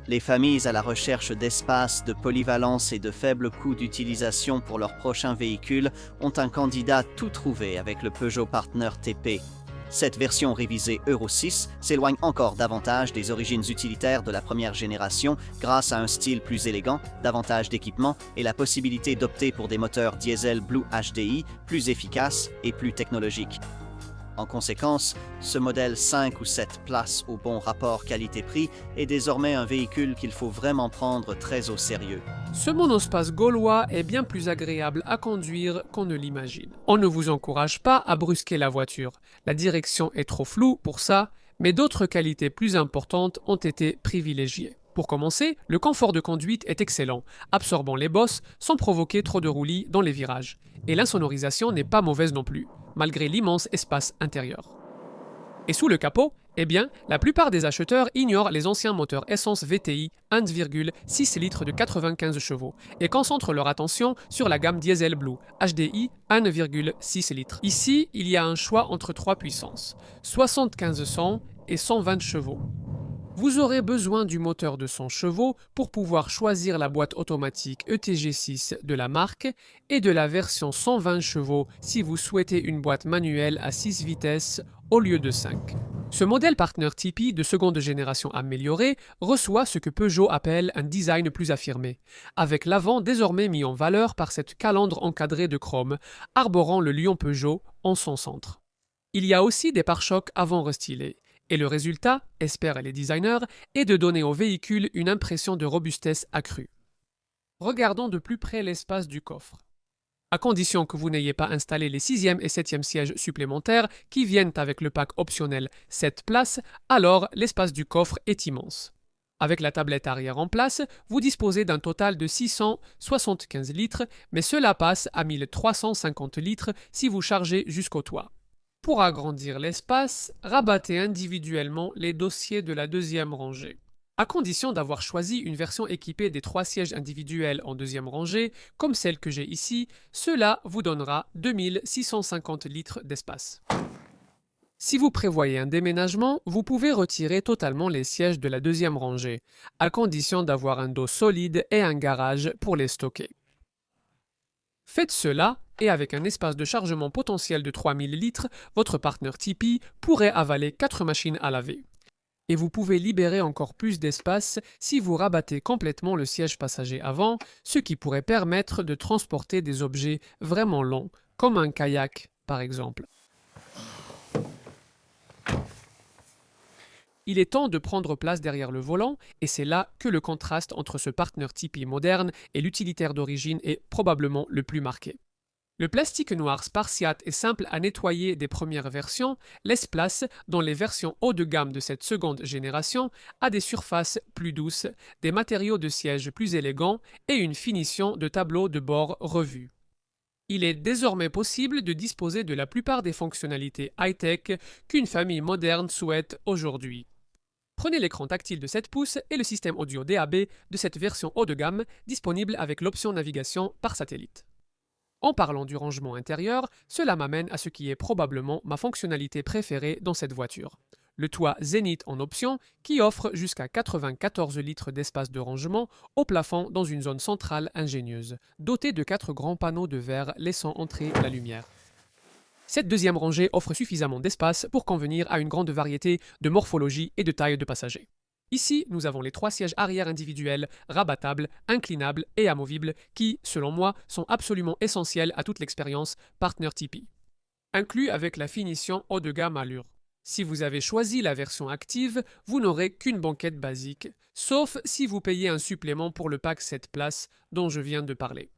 Les familles à la recherche d'espace, de polyvalence et de faibles coûts d'utilisation pour leur prochain véhicule ont un candidat tout trouvé avec le Peugeot Partner TP. Cette version révisée Euro 6 s'éloigne encore davantage des origines utilitaires de la première génération grâce à un style plus élégant, davantage d'équipements et la possibilité d'opter pour des moteurs diesel Blue HDI plus efficaces et plus technologiques. En conséquence, ce modèle 5 ou 7 places au bon rapport qualité-prix est désormais un véhicule qu'il faut vraiment prendre très au sérieux. Ce monospace gaulois est bien plus agréable à conduire qu'on ne l'imagine. On ne vous encourage pas à brusquer la voiture. La direction est trop floue pour ça, mais d'autres qualités plus importantes ont été privilégiées. Pour commencer, le confort de conduite est excellent, absorbant les bosses sans provoquer trop de roulis dans les virages. Et l'insonorisation n'est pas mauvaise non plus, malgré l'immense espace intérieur. Et sous le capot, eh bien, la plupart des acheteurs ignorent les anciens moteurs essence VTI 1,6 litres de 95 chevaux et concentrent leur attention sur la gamme diesel Blue HDI 1,6 litres. Ici, il y a un choix entre trois puissances, 75-100 et 120 chevaux. Vous aurez besoin du moteur de 100 chevaux pour pouvoir choisir la boîte automatique ETG6 de la marque et de la version 120 chevaux si vous souhaitez une boîte manuelle à 6 vitesses au lieu de 5. Ce modèle Partner TP de seconde génération amélioré reçoit ce que Peugeot appelle un design plus affirmé, avec l'avant désormais mis en valeur par cette calandre encadrée de chrome, arborant le lion Peugeot en son centre. Il y a aussi des pare-chocs avant restylés. Et le résultat, espèrent les designers, est de donner au véhicule une impression de robustesse accrue. Regardons de plus près l'espace du coffre. À condition que vous n'ayez pas installé les 6e et 7e sièges supplémentaires qui viennent avec le pack optionnel 7 places, alors l'espace du coffre est immense. Avec la tablette arrière en place, vous disposez d'un total de 675 litres, mais cela passe à 1350 litres si vous chargez jusqu'au toit. Pour agrandir l'espace, rabattez individuellement les dossiers de la deuxième rangée. À condition d'avoir choisi une version équipée des 3 sièges individuels en deuxième rangée, comme celle que j'ai ici, cela vous donnera 2650 litres d'espace. Si vous prévoyez un déménagement, vous pouvez retirer totalement les sièges de la deuxième rangée, à condition d'avoir un dos solide et un garage pour les stocker. Faites cela, et avec un espace de chargement potentiel de 3000 litres, votre Partner TP pourrait avaler 4 machines à laver. Et vous pouvez libérer encore plus d'espace si vous rabattez complètement le siège passager avant, ce qui pourrait permettre de transporter des objets vraiment longs, comme un kayak par exemple. Il est temps de prendre place derrière le volant, et c'est là que le contraste entre ce Partner TP moderne et l'utilitaire d'origine est probablement le plus marqué. Le plastique noir spartiate et simple à nettoyer des premières versions laisse place, dans les versions haut de gamme de cette seconde génération, à des surfaces plus douces, des matériaux de siège plus élégants et une finition de tableau de bord revue. Il est désormais possible de disposer de la plupart des fonctionnalités high-tech qu'une famille moderne souhaite aujourd'hui. Prenez l'écran tactile de 7 pouces et le système audio DAB de cette version haut de gamme disponible avec l'option navigation par satellite. En parlant du rangement intérieur, cela m'amène à ce qui est probablement ma fonctionnalité préférée dans cette voiture. Le toit Zénith en option qui offre jusqu'à 94 litres d'espace de rangement au plafond dans une zone centrale ingénieuse, dotée de 4 grands panneaux de verre laissant entrer la lumière. Cette deuxième rangée offre suffisamment d'espace pour convenir à une grande variété de morphologie et de taille de passagers. Ici, nous avons les 3 sièges arrière individuels, rabattables, inclinables et amovibles qui, selon moi, sont absolument essentiels à toute l'expérience Partner TP. Inclus avec la finition haut de gamme Allure. Si vous avez choisi la version active, vous n'aurez qu'une banquette basique, sauf si vous payez un supplément pour le pack 7 places dont je viens de parler.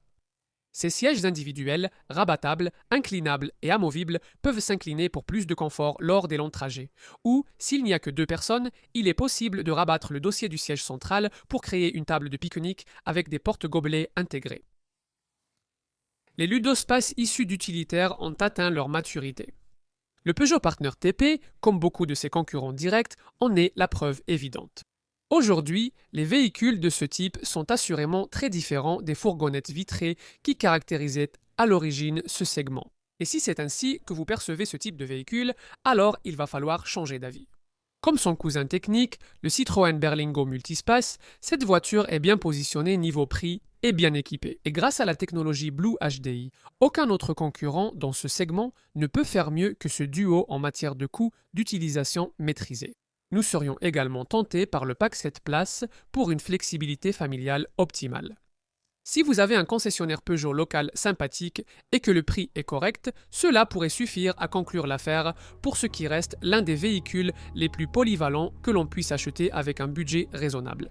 Ces sièges individuels, rabattables, inclinables et amovibles peuvent s'incliner pour plus de confort lors des longs trajets. Ou, s'il n'y a que 2 personnes, il est possible de rabattre le dossier du siège central pour créer une table de pique-nique avec des porte-gobelets intégrés. Les ludospaces issus d'utilitaires ont atteint leur maturité. Le Peugeot Partner TP, comme beaucoup de ses concurrents directs, en est la preuve évidente. Aujourd'hui, les véhicules de ce type sont assurément très différents des fourgonnettes vitrées qui caractérisaient à l'origine ce segment. Et si c'est ainsi que vous percevez ce type de véhicule, alors il va falloir changer d'avis. Comme son cousin technique, le Citroën Berlingo Multispace, cette voiture est bien positionnée niveau prix et bien équipée. Et grâce à la technologie Blue HDI, aucun autre concurrent dans ce segment ne peut faire mieux que ce duo en matière de coût d'utilisation maîtrisé. Nous serions également tentés par le pack 7 places pour une flexibilité familiale optimale. Si vous avez un concessionnaire Peugeot local sympathique et que le prix est correct, cela pourrait suffire à conclure l'affaire pour ce qui reste l'un des véhicules les plus polyvalents que l'on puisse acheter avec un budget raisonnable.